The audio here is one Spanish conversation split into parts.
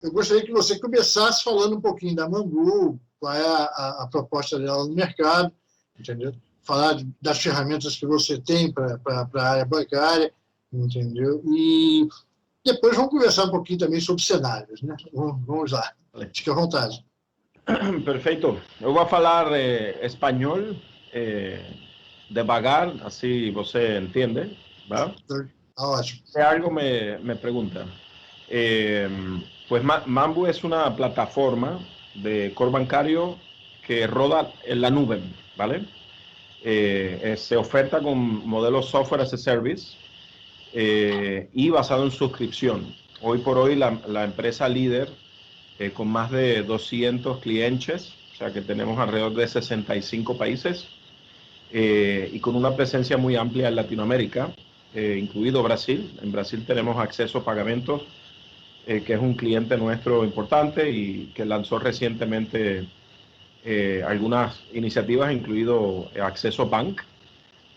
eu gostaria que você começasse falando um pouquinho da Mambu, qual é a proposta dela no mercado, entendeu? Falar das ferramentas que você tem para a área bancária, entendeu? E depois vamos conversar um pouquinho também sobre cenários, né? Vamos lá, fique à vontade. Perfeito. Eu vou falar espanhol devagar, assim você entende, ¿verdad? Ótimo. Si algo me pregunta. Pues Mambu es una plataforma de core bancario que roda en la nube, ¿vale? Se oferta con modelos software as a service y basado en suscripción. Hoy por hoy la empresa líder con más de 200 clientes, o sea que tenemos alrededor de 65 países y con una presencia muy amplia en Latinoamérica, incluido Brasil. En Brasil tenemos acceso a pagamentos, que es un cliente nuestro importante y que lanzó recientemente algunas iniciativas, incluido Acceso Bank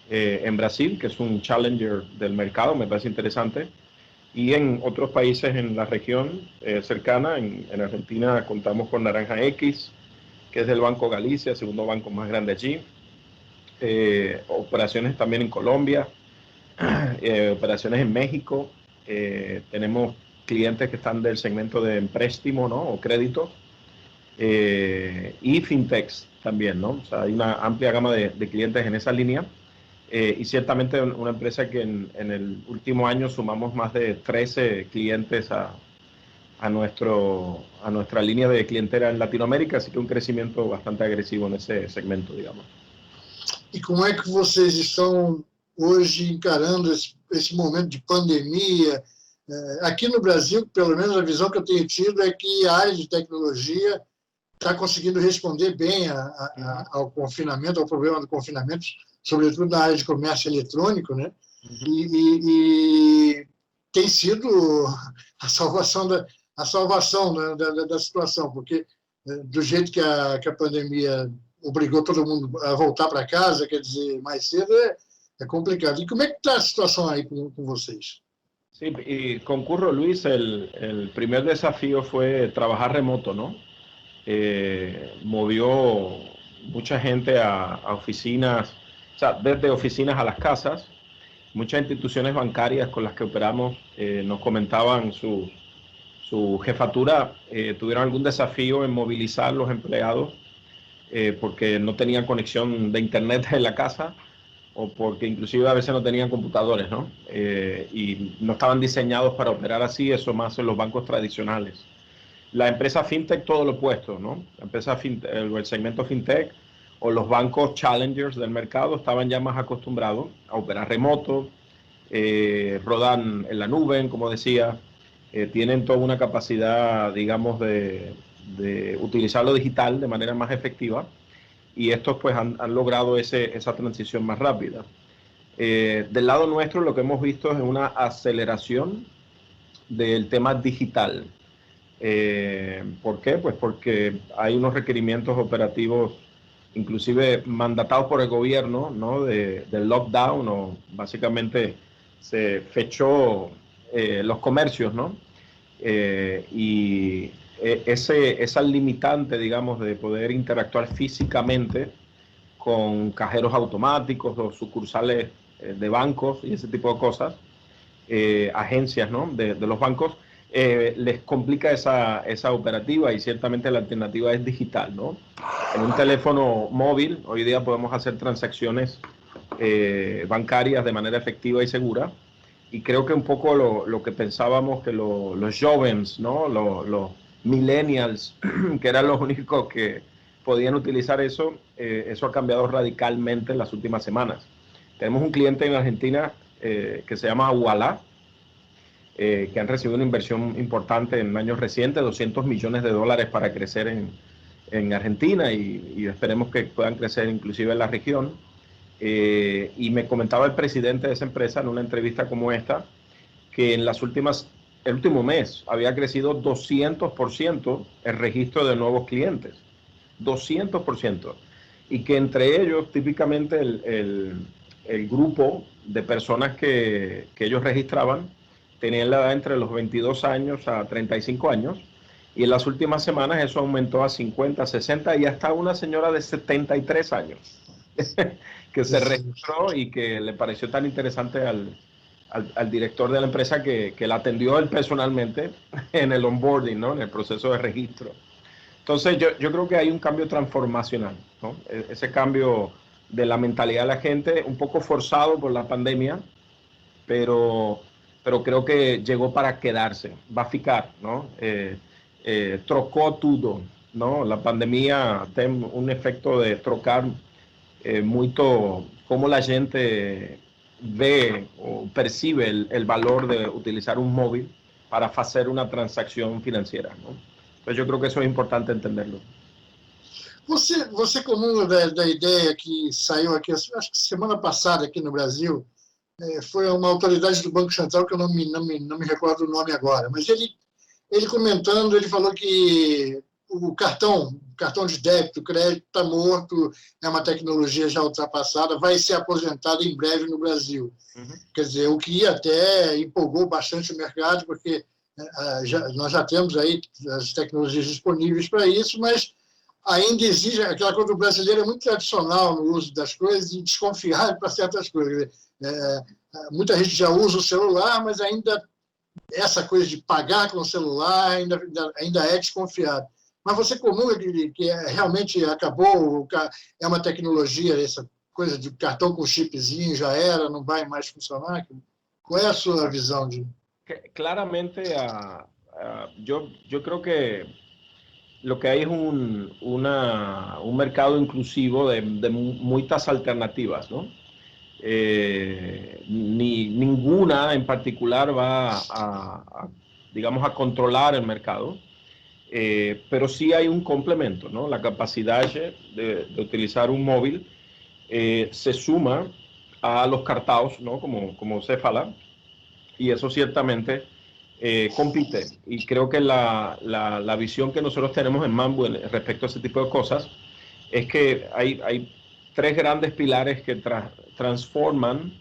en Brasil, que es un challenger del mercado, me parece interesante. Y en otros países en la región cercana, en Argentina contamos con Naranja X, que es del Banco Galicia, segundo banco más grande allí. Operaciones también en Colombia, operaciones en México. Tenemos clientes que están del segmento de empréstimo, ¿no? O crédito. Y fintechs también, ¿no? O sea, hay una amplia gama de clientes en esa línea. Y ciertamente una empresa que en el último año sumamos más de 13 clientes a nuestra línea de clientela en Latinoamérica, así que un crecimiento bastante agresivo en ese segmento, digamos. E como é que vocês estão hoje encarando esse momento de pandemia? Aqui no Brasil, pelo menos a visão que eu tenho tido é que a área de tecnologia está conseguindo responder bem ao confinamento, ao problema do confinamento, sobretudo na área de comércio eletrônico, né? E tem sido a salvação da situação, porque do jeito que a pandemia obrigou todo mundo a voltar para casa, quer dizer, mais cedo, é complicado. E como é que está a situação aí com vocês? Sí, y concurro, Luis, el primer desafío fue trabajar remoto, ¿no? Movió mucha gente a oficinas, o sea, desde oficinas a las casas. Muchas instituciones bancarias con las que operamos nos comentaban su jefatura, tuvieron algún desafío en movilizar los empleados porque no tenían conexión de internet en la casa o porque inclusive a veces no tenían computadores, ¿no? Y no estaban diseñados para operar así, eso más en los bancos tradicionales. La empresa fintech, todo lo opuesto, ¿no? La empresa el segmento fintech o los bancos challengers del mercado estaban ya más acostumbrados a operar remoto, rodan en la nube, como decía, tienen toda una capacidad, digamos, de utilizar lo digital de manera más efectiva y estos pues han logrado esa transición más rápida. Del lado nuestro lo que hemos visto es una aceleración del tema digital. ¿Por qué? Pues porque hay unos requerimientos operativos inclusive mandatados por el gobierno, ¿no? Del lockdown, o básicamente se fechó los comercios, ¿no? Y esa limitante, digamos, de poder interactuar físicamente con cajeros automáticos o sucursales de bancos y ese tipo de cosas, agencias, ¿no? de los bancos, les complica esa operativa y ciertamente la alternativa es digital, ¿no? En un teléfono móvil hoy día podemos hacer transacciones bancarias de manera efectiva y segura y creo que un poco lo que pensábamos que los jóvenes, ¿no? Los millennials, que eran los únicos que podían utilizar eso, eso ha cambiado radicalmente en las últimas semanas. Tenemos un cliente en Argentina que se llama Ualá, que han recibido una inversión importante en años recientes, $200 millones para crecer en Argentina y esperemos que puedan crecer inclusive en la región. Y me comentaba el presidente de esa empresa en una entrevista como esta, que en el último mes había crecido 200% el registro de nuevos clientes. 200%. Y que entre ellos, típicamente, el grupo de personas que ellos registraban tenían la edad entre los 22 años a 35 años Y en las últimas semanas eso aumentó a 50, 60 y hasta una señora de 73 años que se registró y que le pareció tan interesante al director de la empresa que la atendió él personalmente en el onboarding, ¿no? En el proceso de registro. Entonces yo creo que hay un cambio transformacional, ¿no? Ese cambio de la mentalidad de la gente, un poco forzado por la pandemia, pero, pero creo que llegó para quedarse, va a ficar, ¿no? Trocó todo, ¿no? La pandemia tiene un efecto de trocar mucho cómo la gente ve o percibe el valor de utilizar un móvil para hacer una transacción financiera, ¿no? Entonces yo creo que eso es importante entenderlo. Você comunga da ideia que saiu aqui, acho que semana passada aqui no Brasil, foi uma autoridade do Banco Central, que eu não me recordo o nome agora, mas ele comentando, ele falou que o cartão de débito, crédito está morto, é uma tecnologia já ultrapassada, vai ser aposentada em breve no Brasil. Uhum. Quer dizer, o que até empolgou bastante o mercado, porque nós já temos aí as tecnologias disponíveis para isso, mas ainda exige aquela coisa do brasileiro, é muito tradicional no uso das coisas e desconfiado para certas coisas. Muita gente já usa o celular, mas ainda essa coisa de pagar com o celular ainda é desconfiado. Mas você comunga que realmente acabou, é uma tecnologia, essa coisa de cartão com chipzinho já era, não vai mais funcionar? Qual é a sua visão de... Claramente, yo creo que lo que hay es un mercado inclusivo de muchas alternativas, ¿no? Ninguna en particular va digamos, a controlar el mercado, pero sí hay un complemento, ¿no? La capacidad de utilizar un móvil se suma a los cartaos, ¿no? Como se fala, y eso ciertamente compite. Y creo que la visión que nosotros tenemos en Mambu respecto a ese tipo de cosas es que hay tres grandes pilares que transforman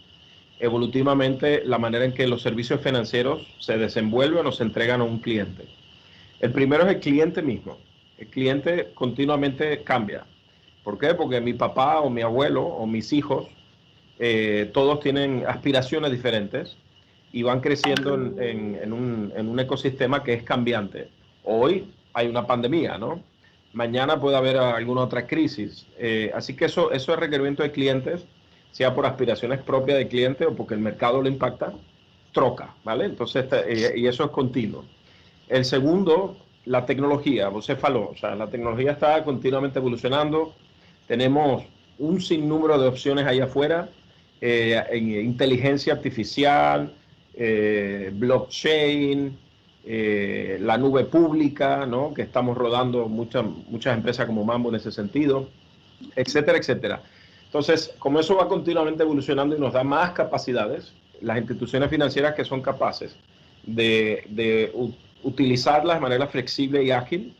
evolutivamente la manera en que los servicios financieros se desenvuelven o se entregan a un cliente. El primero es el cliente mismo. El cliente continuamente cambia. ¿Por qué? Porque mi papá o mi abuelo o mis hijos, todos tienen aspiraciones diferentes y van creciendo en un ecosistema que es cambiante. Hoy hay una pandemia, ¿no? Mañana puede haber alguna otra crisis. Así que eso es requerimiento de clientes, sea por aspiraciones propias del cliente o porque el mercado lo impacta, troca, ¿vale? Entonces, y eso es continuo. El segundo, la tecnología, você falou, o sea, la tecnología está continuamente evolucionando, tenemos un sinnúmero de opciones allá afuera, en inteligencia artificial, blockchain, la nube pública, ¿no? Que estamos rodando muchas empresas como Mambu en ese sentido, etcétera, etcétera. Entonces, como eso va continuamente evolucionando y nos da más capacidades, las instituciones financieras que son capaces de utilizarlas de manera flexible y ágil,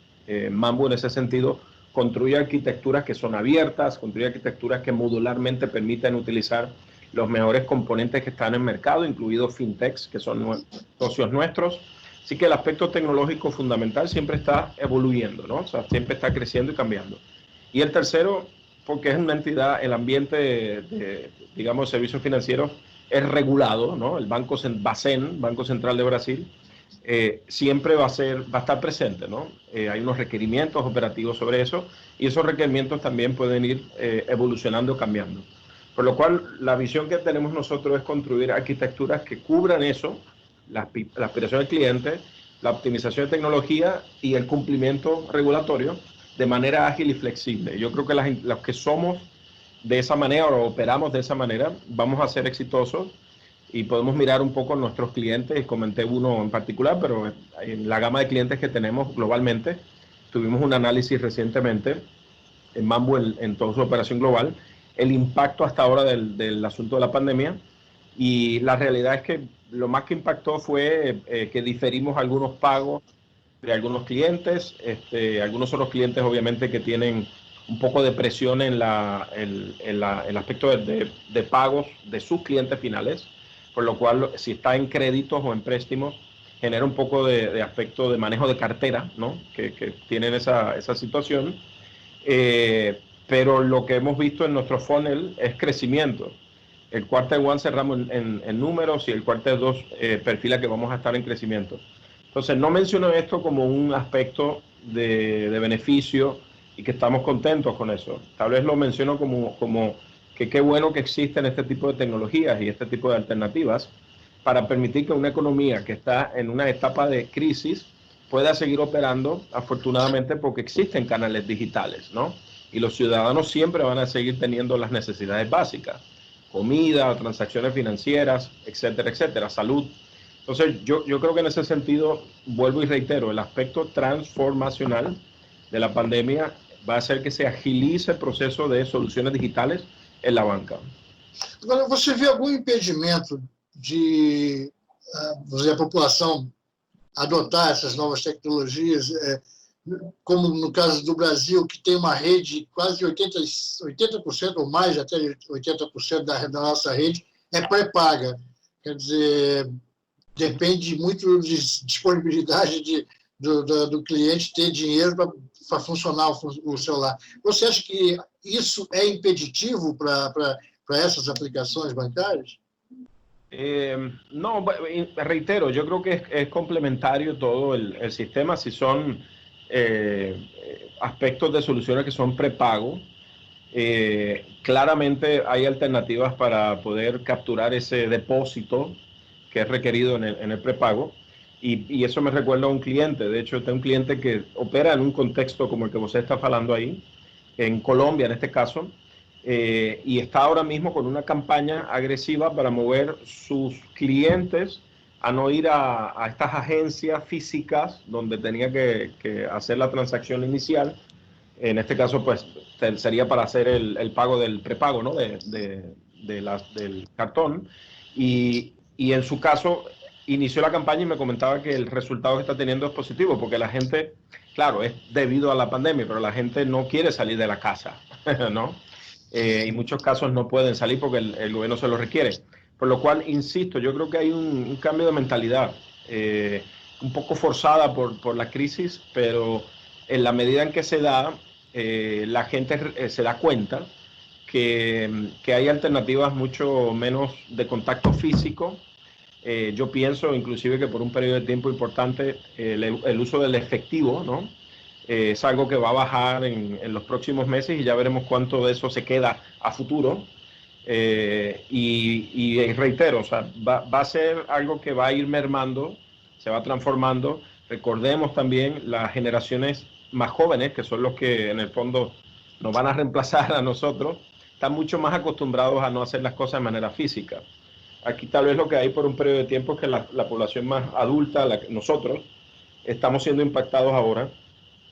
Mambu en ese sentido construye arquitecturas que son abiertas, construye arquitecturas que modularmente permiten utilizar los mejores componentes que están en el mercado, incluidos fintechs, que son socios nuestros. Así que el aspecto tecnológico fundamental siempre está evoluyendo, ¿no? O sea, siempre está creciendo y cambiando. Y el tercero, porque es una entidad, el ambiente de digamos, servicios financieros es regulado, ¿no? El Banco Bacen, Banco Central de Brasil, siempre va a estar presente, ¿no? Hay unos requerimientos operativos sobre eso y esos requerimientos también pueden ir evolucionando, cambiando. Por lo cual, la visión que tenemos nosotros es construir arquitecturas que cubran eso, la aspiración del cliente, la optimización de tecnología y el cumplimiento regulatorio de manera ágil y flexible. Yo creo que los que somos de esa manera o operamos de esa manera, vamos a ser exitosos y podemos mirar un poco a nuestros clientes. Comenté uno en particular, pero en la gama de clientes que tenemos globalmente, tuvimos un análisis recientemente en Mambu en toda su operación global, el impacto hasta ahora del asunto de la pandemia, y la realidad es que lo más que impactó fue que diferimos algunos pagos de algunos clientes, algunos otros clientes obviamente que tienen un poco de presión en el aspecto de pagos de sus clientes finales, por lo cual si está en créditos o en préstamos, genera un poco de aspecto de manejo de cartera, ¿no? Que tienen esa situación. Pero lo que hemos visto en nuestro funnel es crecimiento. El quarter one cerramos en números y el quarter 2 perfila que vamos a estar en crecimiento. Entonces, no menciono esto como un aspecto de beneficio y que estamos contentos con eso. Tal vez lo menciono como que qué bueno que existen este tipo de tecnologías y este tipo de alternativas para permitir que una economía que está en una etapa de crisis pueda seguir operando, afortunadamente, porque existen canales digitales, ¿no? Y los ciudadanos siempre van a seguir teniendo las necesidades básicas: comida, transacciones financieras, etcétera, etcétera, salud. Entonces, yo creo que en ese sentido, vuelvo y reitero, el aspecto transformacional de la pandemia va a hacer que se agilice el proceso de soluciones digitales en la banca. Agora, você vê algum impedimento de a população adotar essas novas tecnologias, como no caso do Brasil, que tem uma rede, quase 80% ou mais, até 80% da nossa rede é pré-paga. Quer dizer, depende muito de disponibilidade do cliente ter dinheiro para funcionar o celular. Você acha que isso é impeditivo para essas aplicações bancárias? No, reitero, yo creo que es complementario todo el sistema. Si son aspectos de soluciones que son prepago, claramente hay alternativas para poder capturar ese depósito que es requerido en el prepago. Y eso me recuerda a un cliente. De hecho, tengo un cliente que opera en un contexto como el que usted está hablando ahí, en Colombia en este caso, y está ahora mismo con una campaña agresiva para mover sus clientes a no ir a estas agencias físicas donde tenía que hacer la transacción inicial. En este caso, pues, sería para hacer el pago del prepago, ¿no? Del cartón. Y en su caso, inició la campaña y me comentaba que el resultado que está teniendo es positivo, porque la gente, claro, es debido a la pandemia, pero la gente no quiere salir de la casa, ¿no? En muchos casos no pueden salir porque el gobierno se lo requiere. Por lo cual, insisto, yo creo que hay un cambio de mentalidad, un poco forzada por la crisis, pero en la medida en que se da, la gente se da cuenta que hay alternativas mucho menos de contacto físico. Yo pienso inclusive que por un periodo de tiempo importante el uso del efectivo, ¿no? Es algo que va a bajar en los próximos meses y ya veremos cuánto de eso se queda a futuro. Y reitero, o sea, va a ser algo que va a ir mermando, se va transformando. Recordemos también las generaciones más jóvenes, que son los que en el fondo nos van a reemplazar a nosotros, están mucho más acostumbrados a no hacer las cosas de manera física. Aquí tal vez lo que hay por un periodo de tiempo es que la población más adulta, nosotros, estamos siendo impactados ahora,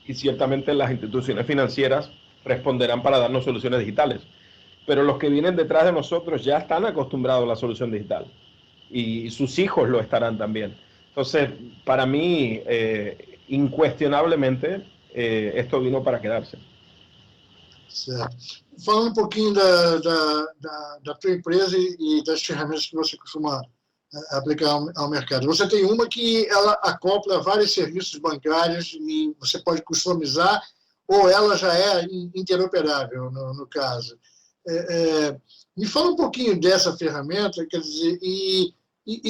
y ciertamente las instituciones financieras responderán para darnos soluciones digitales. Pero los que vienen detrás de nosotros ya están acostumbrados a la solución digital y sus hijos lo estarán también. Entonces, para mí, incuestionablemente, esto vino para quedarse. Certo. Falando um pouquinho da tua empresa e das ferramentas que você costuma aplicar ao mercado. Você tem uma que ela acopla vários serviços bancários e você pode customizar, ou ela já é interoperável, no caso. Me fala um pouquinho dessa ferramenta, quer dizer, e,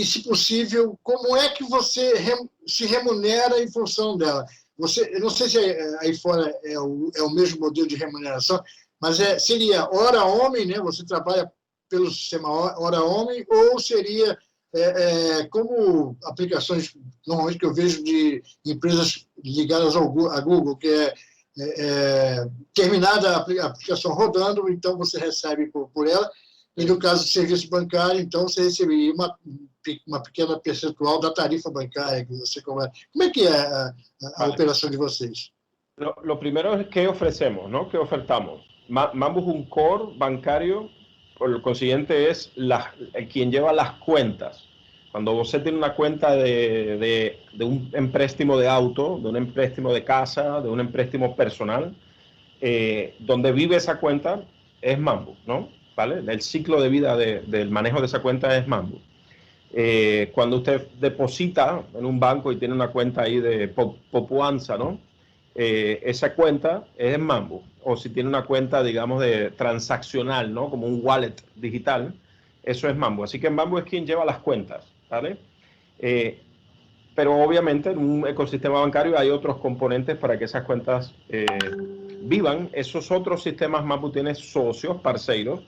se possível, como é que você se remunera em função dela? Eu não sei se aí fora é o mesmo modelo de remuneração, mas seria hora homem, né? Você trabalha pelo sistema hora homem, ou seria como aplicações normalmente que eu vejo de empresas ligadas a Google, que terminada a aplicação rodando, então você recebe por ela, e no caso de serviço bancário, então você receberia uma pequena percentual da tarifa bancária que você cobra. Como é que é a operação de vocês? Lo primero es qué ofrecemos, ¿no? ¿Qué ofertamos? Mambu es un core bancario, por lo consiguiente es quien lleva las cuentas. Cuando usted tiene una cuenta de un empréstimo de auto, de un empréstimo de casa, de un empréstimo personal, donde vive esa cuenta es Mambu, ¿no? ¿Vale? El ciclo de vida del manejo de esa cuenta es Mambu. Cuando usted deposita en un banco y tiene una cuenta ahí de Popuanza, ¿no? Esa cuenta es en Mambu. O si tiene una cuenta, digamos, de transaccional, ¿no? Como un wallet digital, eso es Mambu. Así que Mambu es quien lleva las cuentas, ¿vale? Pero obviamente en un ecosistema bancario hay otros componentes para que esas cuentas vivan. Esos otros sistemas Mambu tiene socios, parceiros,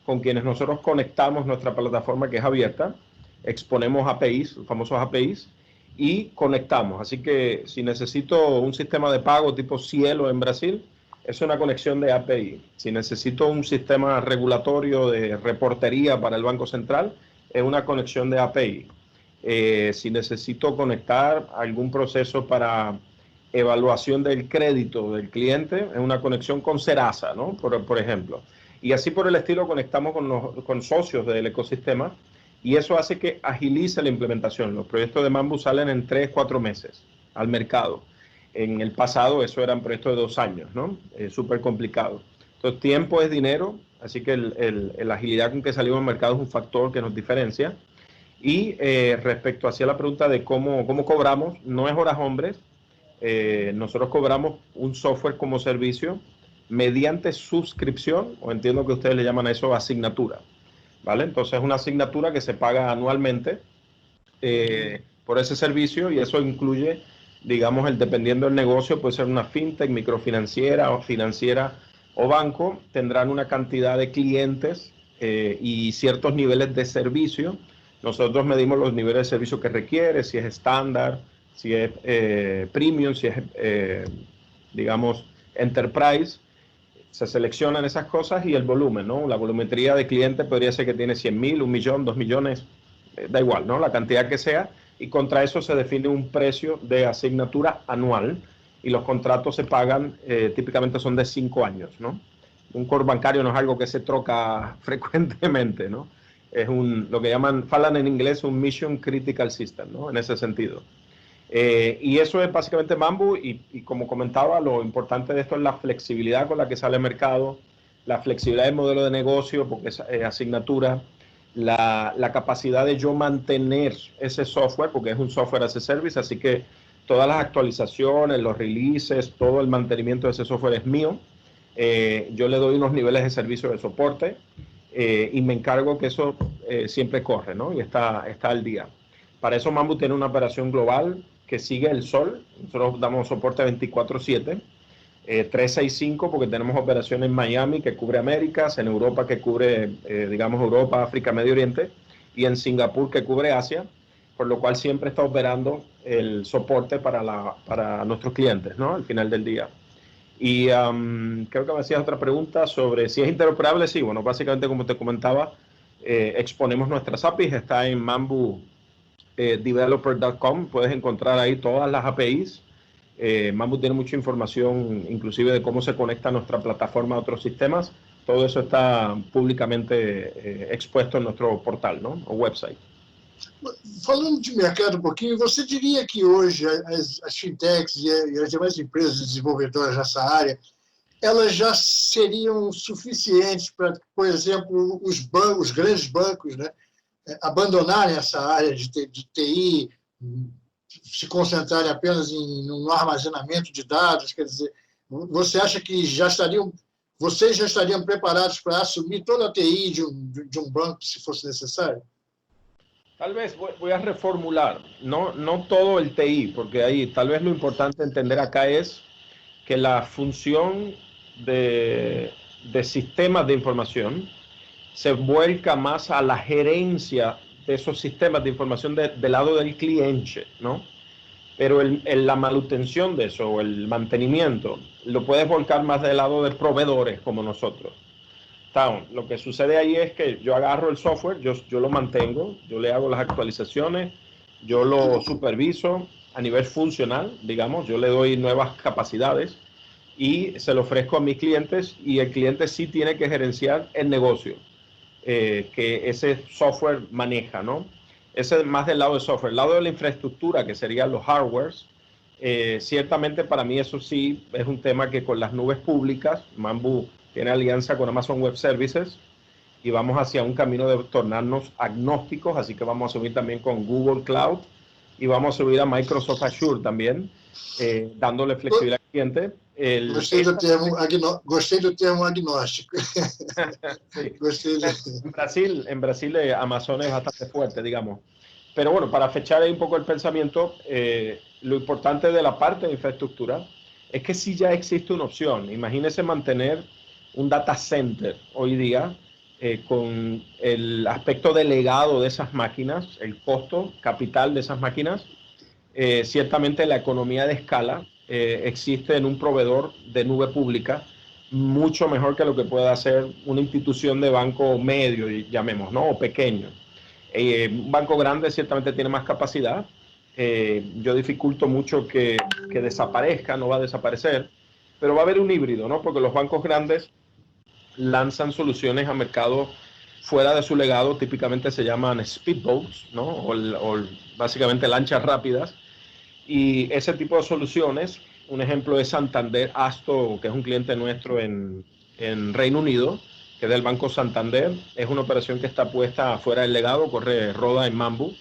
con quienes nosotros conectamos nuestra plataforma que es abierta, exponemos APIs, los famosos APIs, y conectamos. Así que si necesito un sistema de pago tipo Cielo en Brasil, es una conexión de API. Si necesito un sistema regulatorio de reportería para el Banco Central, es una conexión de API. Si necesito conectar algún proceso para evaluación del crédito del cliente, es una conexión con Serasa, ¿no? Por ejemplo. Y así por el estilo conectamos con socios del ecosistema y eso hace que agilice la implementación. Los proyectos de Mambu salen en 3-4 meses al mercado. En el pasado eso eran proyectos de 2 años, ¿no? Súper complicado. Entonces tiempo es dinero, así que la agilidad con que salimos al mercado es un factor que nos diferencia. Y respecto hacia la pregunta de cómo cobramos, no es horas hombres, nosotros cobramos un software como servicio mediante suscripción, o entiendo que ustedes le llaman a eso asignatura, ¿vale? Entonces es una asignatura que se paga anualmente por ese servicio y eso incluye, digamos, dependiendo del negocio, puede ser una fintech, microfinanciera o financiera o banco, tendrán una cantidad de clientes y ciertos niveles de servicio. Nosotros medimos los niveles de servicio que requiere, si es estándar, si es premium, si es, digamos, enterprise. Se seleccionan esas cosas y el volumen, ¿no? La volumetría de cliente podría ser que tiene 100.000, 1 millón, 2 millones, da igual, ¿no? La cantidad que sea. Y contra eso se define un precio de asignatura anual y los contratos se pagan, típicamente son de 5 años, ¿no? Un core bancario no es algo que se troca frecuentemente, ¿no? Es lo que falan en inglés un mission critical system, ¿no? En ese sentido. Y eso es básicamente Mambu y como comentaba, lo importante de esto es la flexibilidad con la que sale al mercado, la flexibilidad del modelo de negocio, porque es asignatura, la capacidad de yo mantener ese software, porque es un software as a service, así que todas las actualizaciones, los releases, todo el mantenimiento de ese software es mío. Yo le doy unos niveles de servicio de soporte y me encargo que eso siempre corre, ¿no? Y está al día. Para eso Mambu tiene una operación global que sigue el sol. Nosotros damos soporte 24/7, 365 porque tenemos operaciones en Miami que cubre Américas, en Europa que cubre, digamos, Europa, África, Medio Oriente, y en Singapur que cubre Asia, por lo cual siempre está operando el soporte para nuestros clientes, ¿no? Al final del día. Y creo que me hacías otra pregunta sobre si es interoperable. Sí, bueno, básicamente como te comentaba, exponemos nuestras APIs, está en Mambu developer.com, puedes encontrar ahí todas las APIs. Mambu tiene mucha información, inclusive de cómo se conecta nuestra plataforma a otros sistemas. Todo eso está públicamente expuesto en nuestro portal, ¿no? O website. Falando de mercado um pouquinho, você diria que hoje as fintechs e as demais empresas desenvolvedoras nessa área, elas já seriam suficientes para, por exemplo, os grandes bancos, né, abandonarem essa área de TI, se concentrarem apenas no armazenamento de dados? Quer dizer, você acha que vocês já estariam preparados para assumir toda a TI de um banco, se fosse necessário? Tal vez voy a reformular, no todo el TI, porque ahí tal vez lo importante entender acá es que la función de sistemas de información se vuelca más a la gerencia de esos sistemas de información del lado del cliente, ¿no? Pero la manutención de eso, o el mantenimiento, lo puedes volcar más del lado de proveedores como nosotros. Lo que sucede ahí es que yo agarro el software, yo lo mantengo, yo le hago las actualizaciones, yo lo superviso a nivel funcional, digamos, yo le doy nuevas capacidades y se lo ofrezco a mis clientes y el cliente sí tiene que gerenciar el negocio que ese software maneja, ¿no? Ese es más del lado del software. El lado de la infraestructura, que serían los hardwares, ciertamente para mí eso sí es un tema que con las nubes públicas, Mambu tiene alianza con Amazon Web Services y vamos hacia un camino de tornarnos agnósticos, así que vamos a subir también con Google Cloud y vamos a subir a Microsoft Azure también, dándole flexibilidad al cliente. Gostei do termo agnóstico. Sí. En Brasil Amazon es bastante fuerte, digamos. Pero bueno, para fechar ahí un poco el pensamiento, lo importante de la parte de infraestructura es que sí ya existe una opción. Imagínese mantener un data center hoy día con el aspecto delegado de esas máquinas, el costo capital de esas máquinas. Ciertamente la economía de escala existe en un proveedor de nube pública mucho mejor que lo que pueda hacer una institución de banco medio, llamemos, ¿no? O pequeño. Un banco grande ciertamente tiene más capacidad. Yo dificulto mucho que desaparezca, no va a desaparecer, pero va a haber un híbrido, ¿no? Porque los bancos grandes lanzan soluciones a mercado fuera de su legado, típicamente se llaman speedboats, ¿no? O básicamente lanchas rápidas. Y ese tipo de soluciones, un ejemplo es Santander Asto, que es un cliente nuestro en Reino Unido, que es del Banco Santander. Es una operación que está puesta fuera del legado, roda en Mambu.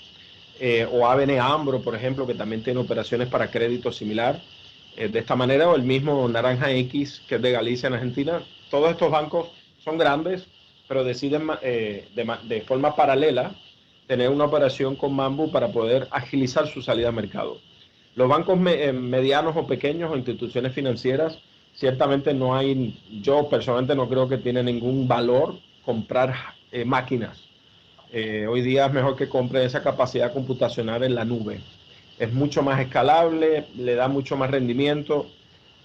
O ABN AMRO, por ejemplo, que también tiene operaciones para crédito similar. De esta manera, o el mismo Naranja X, que es de Galicia en Argentina. Todos estos bancos son grandes, pero deciden de forma paralela tener una operación con Mambu para poder agilizar su salida al mercado. Los bancos medianos o pequeños o instituciones financieras, ciertamente no hay, yo personalmente no creo que tiene ningún valor comprar máquinas. Hoy día es mejor que compre esa capacidad computacional en la nube. Es mucho más escalable, le da mucho más rendimiento,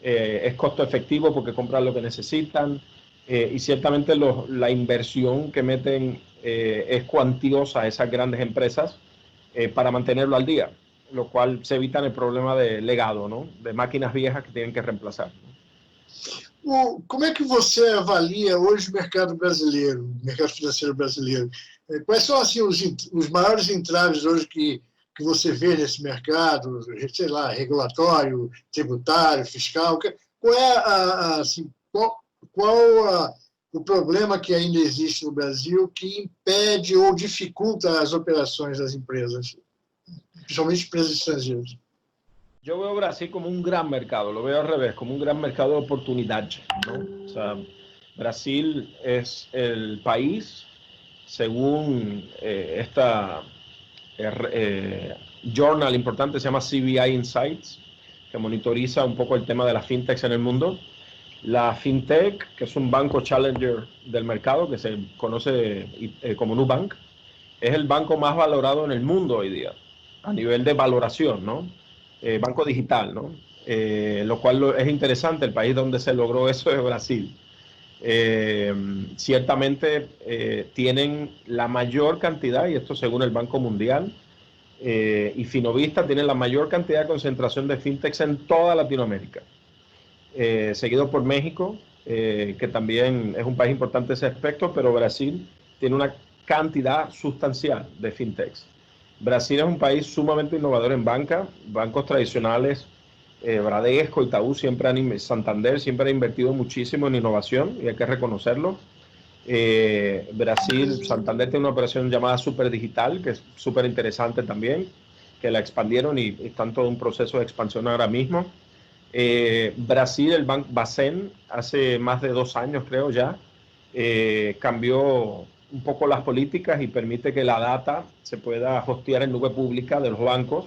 es costo efectivo porque compran lo que necesitan y ciertamente la inversión que meten es cuantiosa a esas grandes empresas para mantenerlo al día, lo cual se evitan el problema de legado, ¿no? De máquinas viejas que tienen que reemplazar. Como é que você avalia hoje o mercado brasileiro, o mercado financeiro brasileiro? Quais são assim, os maiores entraves hoje que você vê nesse mercado, sei lá, regulatório, tributário, fiscal? Qual é assim, o problema que ainda existe no Brasil que impede ou dificulta as operações das empresas, principalmente empresas estrangeiras? Yo veo Brasil como un gran mercado, lo veo al revés, como un gran mercado de oportunidad, ¿no? O sea, Brasil es el país, según esta journal importante, se llama CBI Insights, que monitoriza un poco el tema de las fintechs en el mundo. La fintech, que es un banco challenger del mercado, que se conoce como Nubank, es el banco más valorado en el mundo hoy día, a nivel de valoración, ¿no? Banco digital, ¿no? Lo cual es interesante, el país donde se logró eso es Brasil. Ciertamente tienen la mayor cantidad, y esto según el Banco Mundial, y Finovista tienen la mayor cantidad de concentración de fintechs en toda Latinoamérica. Seguido por México, que también es un país importante en ese aspecto, pero Brasil tiene una cantidad sustancial de fintechs. Brasil es un país sumamente innovador en banca, bancos tradicionales, Bradesco, Itaú, Santander siempre ha invertido muchísimo en innovación y hay que reconocerlo. Brasil, Santander tiene una operación llamada Super Digital, que es súper interesante también, que la expandieron y está en todo un proceso de expansión ahora mismo. Brasil, el Banco Bacen, hace más de 2 años creo ya, cambió un poco las políticas y permite que la data se pueda hostear en nube pública de los bancos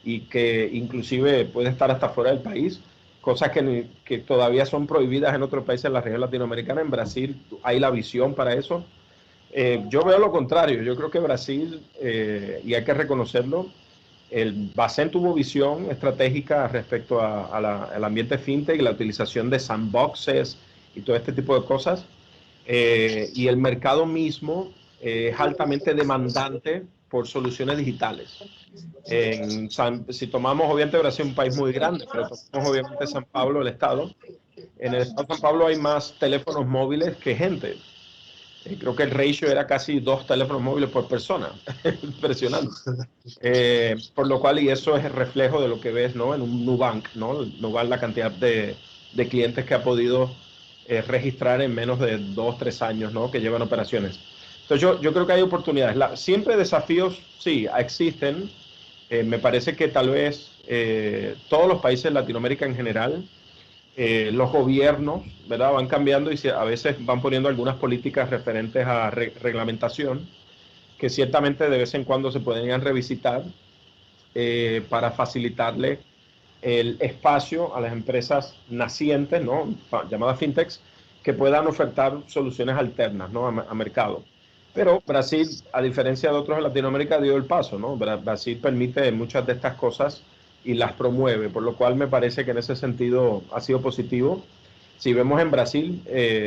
y que inclusive puede estar hasta fuera del país, cosas que todavía son prohibidas en otros países de la región latinoamericana. En Brasil hay la visión para eso. Yo veo lo contrario, yo creo que Brasil, y hay que reconocerlo, el Bacen tuvo visión estratégica respecto al ambiente fintech y la utilización de sandboxes y todo este tipo de cosas. Y el mercado mismo es altamente demandante por soluciones digitales. Si tomamos, obviamente Brasil es un país muy grande, pero tomamos obviamente San Pablo, el estado. En el estado de San Pablo hay más teléfonos móviles que gente. Creo que el ratio era casi 2 teléfonos móviles por persona. Impresionante. Por lo cual, y eso es el reflejo de lo que ves, ¿no? En un Nubank, ¿no? Nubank, la cantidad de clientes que ha podido registrar en menos de 2, 3 años, ¿no? Que llevan operaciones. Entonces yo creo que hay oportunidades. Siempre desafíos, sí, existen. Me parece que tal vez todos los países de Latinoamérica en general, los gobiernos, ¿verdad? Van cambiando y a veces van poniendo algunas políticas referentes a reglamentación que ciertamente de vez en cuando se podrían revisitar para facilitarle el espacio a las empresas nacientes, ¿no? Llamadas fintechs, que puedan ofertar soluciones alternas, ¿no? a mercado. Pero Brasil, a diferencia de otros en Latinoamérica, dio el paso, ¿no? Brasil permite muchas de estas cosas y las promueve, por lo cual me parece que en ese sentido ha sido positivo. Si vemos en Brasil,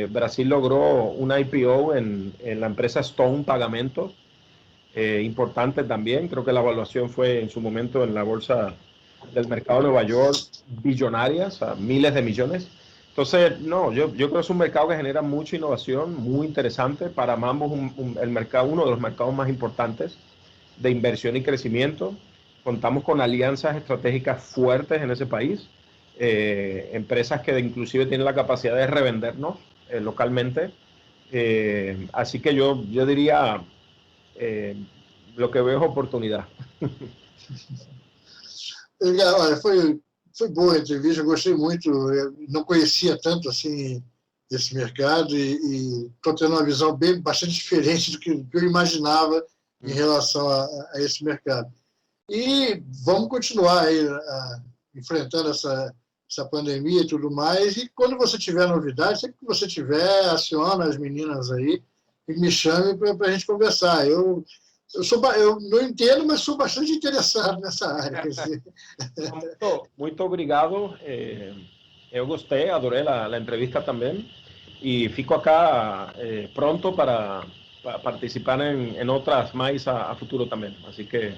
Brasil logró una IPO en la empresa Stone Pagamentos, importante también. Creo que la evaluación fue en su momento en la bolsa del mercado de Nueva York billonaria, o sea, miles de millones. Entonces, no, yo creo que es un mercado que genera mucha innovación, muy interesante. Para Mambo el mercado, uno de los mercados más importantes de inversión y crecimiento. Contamos con alianzas estratégicas fuertes en ese país, empresas que inclusive tienen la capacidad de revendernos localmente. Así que yo diría, lo que veo es oportunidad. Olha, foi boa a entrevista, eu gostei muito. Eu não conhecia tanto assim esse mercado e estou tendo uma visão bastante diferente do que eu imaginava em relação a esse mercado. E vamos continuar aí enfrentando essa pandemia e tudo mais. E quando você tiver novidade, sempre que você tiver, aciona as meninas aí e me chame para a gente conversar. Eu não entendo, mas sou bastante interessado nessa área. Muito obrigado. Eu gostei, adorei a entrevista também. E fico acá pronto para participar en otras más a futuro también. Así que